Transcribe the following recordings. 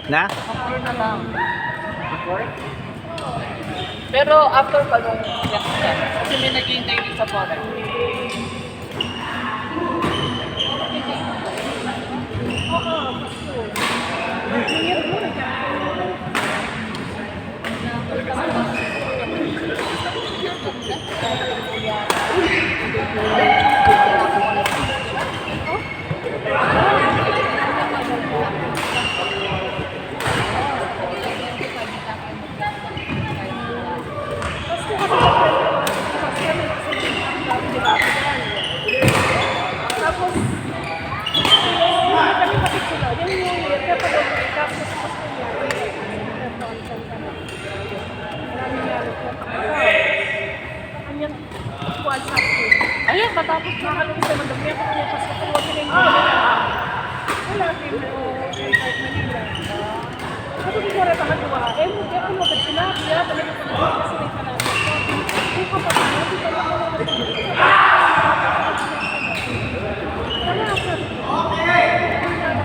Na? After na lang. Pero after pa nung yes, kasi may nag-iintay din sa foreign. Ayun, matapos na kami sa madami ako kaya pas ako wag na yung wala din Manila. Sabi ko rin pa nagawa. Mo kaya kung wag sila, kaya talaga ko na kasi may panahon. Kung pa pa, hindi pa lang ako kapag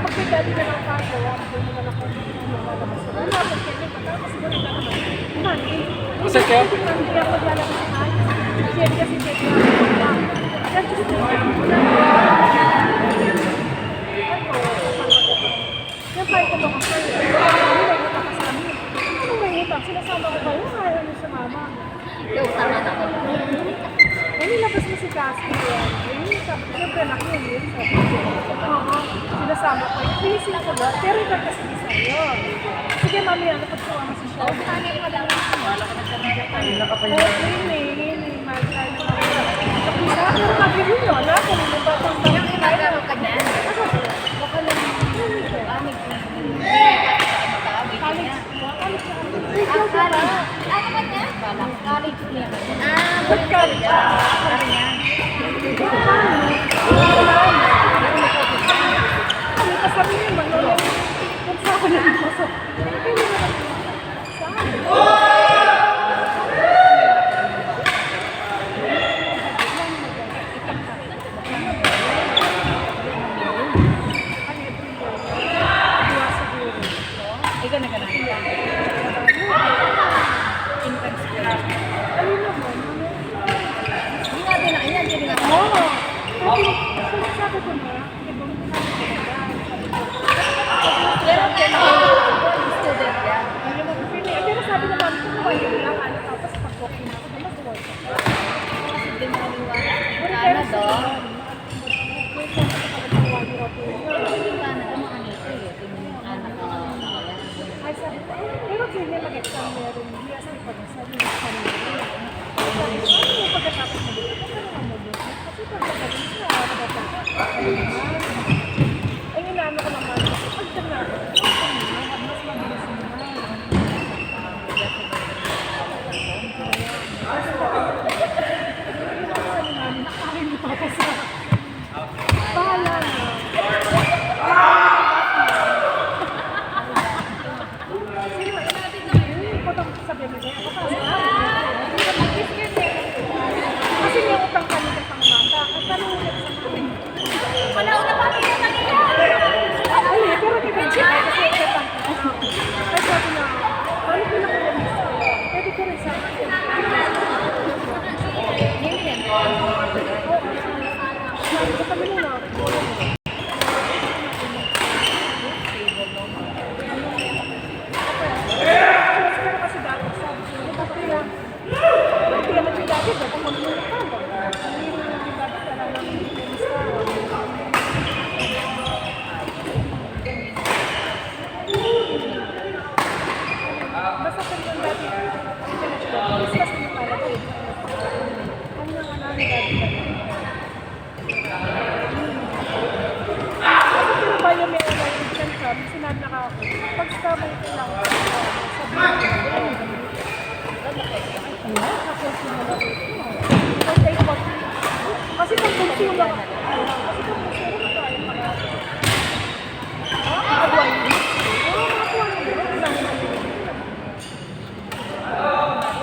may dati na lang kaso, wala ko na lang ako lumalabas. Wala ko kaya patapos ko rin naman. Kasi kaya? Hindi ako maglalabas sa kanya. Kasi sinasama ko kayo, ayaw niyo sa mama. Yung tama na ako. Nilabas mo si Cassie yan. Siyempre laki yun. Sinasama ko. Busy ako ba? Pero iba kasi sa'yo. Sige mami, ano pag sumama si siya? Kanin mo lang. Wala ka nagkamagay tayo. Hindi. Magkaya na ako. Kapisa, pero mag-review yun. Ako, yung batang Yung nagkaroon ka na? baka lang College niya. ba't ka? Ano ka sabi niya? Maglola kung saan ako nagpasok. Pero kaya mag-exam meron hindi as in pag-exam yung kanina. Pagkatapos mo dito, ano mo dito? Kasi pagkatapos siya, ay inaano ko naman, pagka na, mas mabilis naman. Nakain mo pa sa bahala na. Kasi may utang kami ng pangmata. At tanong ulit sa akin. Wala una pa rin yung kanila. Ay, pero depende kasi utang ko. Ay, sabi na, paano ko lang ulit? Pwede ko rin sa akin. Oo. Kami na. Sinabi na ako, pag-stop ay kailangan kasi pag consume lang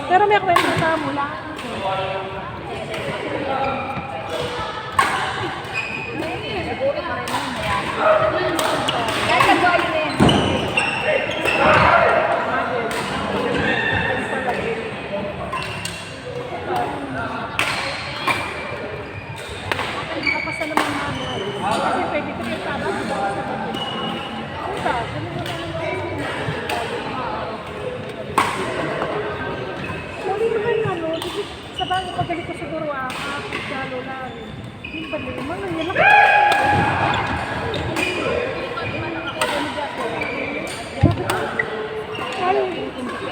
pero may kwento na mula Siguro pa rin yan. Kaya gagawin mo yan.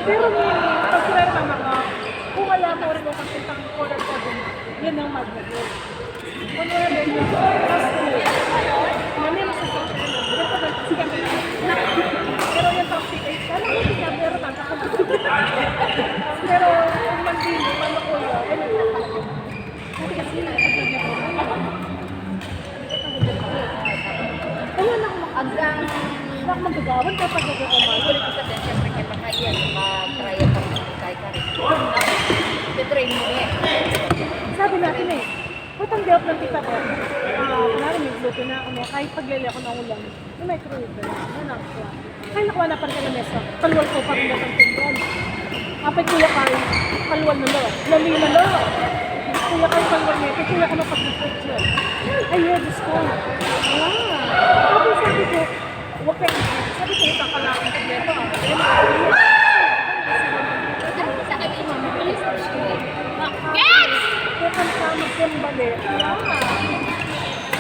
Pero pag mama ka, kung wala mo rin kung kasintang color ko din, yun ang magiging. Kung wala din yung last two, mami mo sa social media, pero yung toxic ay, kala ko siya, pero tanta ko. Pero kung mandili, mama ko yun, ay nagpapalagay. Kasi kasi nagpapalagay ko. Kaya na ako Hanggang Nak magagawan kapag nagkukumal. ulit ko sa din, siyempre kaya pakayan, mag-try ako kay Karin. Titrain mo eh. Sabi natin eh, putang di ako ng tita ko. Kunwari may gluto na ako, kahit paglili ako ng ulam, may microwave na lang. Yan ang kuha. Kaya nakuha na pa rin ka ng mesa. Kalwal ko pa rin na ng tinggan. Apay kuya kayo, kalwal na lo. Lali na lo. Kuya kayo kalwal na. Kaya kuya ka na pag-report yun. Ay, Diyos ko. Sabi ko, huwag kayo. Sabi ko, utang ka lang ang problema. Ano ko sa kanya, mama, bilis ko siya. Yes! Kung ka magkambali,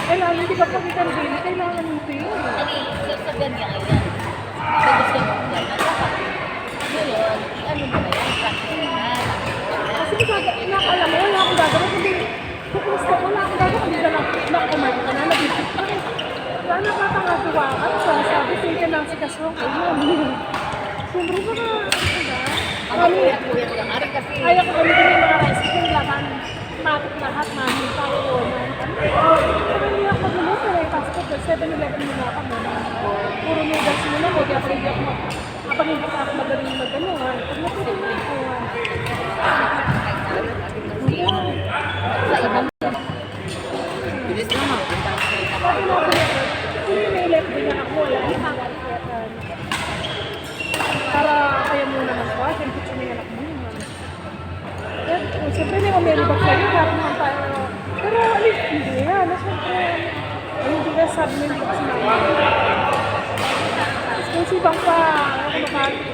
kailangan hindi ka pag ikambili, kailangan mo ito yun. Sasabihan niya ngayon. Sa gusto mo yan. Ngayon, ano mo na yan? Practice na. Kasi nakakala mo, wala akong gagawin, hindi, kukumusta ko, wala akong gagawin, hindi ka lang kumain ka na, nag-isip ka. Wala nakakangagawa ka, sabi, sige lang si Kasong, ayun. Siyempre ba na, Ang kuya ko lang. Ari kasi. ayaw ko gamitin yung mga rice cooker, laban, matik lahat, mami, tao, pero hindi ako magluluto eh, fast food, 7-Eleven muna ako muna. Puro noodles muna ko, kaya pala hindi ako kapag hindi ako magaling mag-ano, pag natuto na ako. Sa ibang Bilis naman. Sabi na ako, kung may left din ako, wala, nakakalimutan. Para kaya muna naman ko, ay, kaya na yung anak mo yun. Siyempre, may mamili ba kayo, kaya naman tayo. Pero, alin, hindi yan. Siyempre, hindi ka sabi mo yung kasi naman. Kung sibang pa, ako makakit.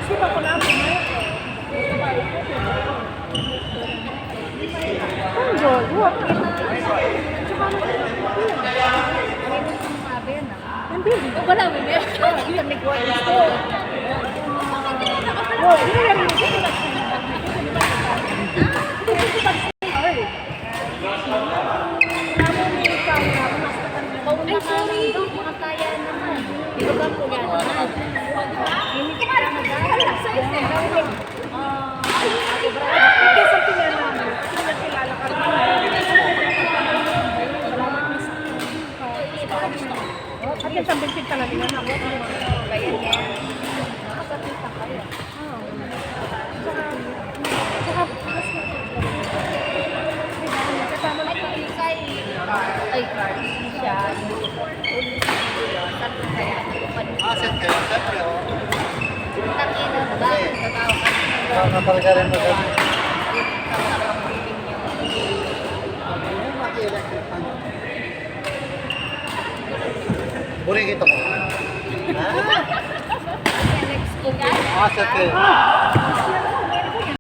Sibang ko na ako, oh, God, what? Hindi. wala mo niya. Sa negosyo. Oh, hindi yan. Ay, sorry. Mga kaya naman. Di ba po yan naman? Hindi ka na mag-aaral. Kasi sa tingnan namin, kasi nakilala ka rin. At yung sambingkid talaga na ako. Kaya niya. Nakasapita kayo. Kasama na Ay, card siya. Tapos kaya, Asset kayo, set kayo. Tangina ba? Tatawa ka. Nakapalga rin mo kami. Buring ito ko. Next ko guys. Asset kayo.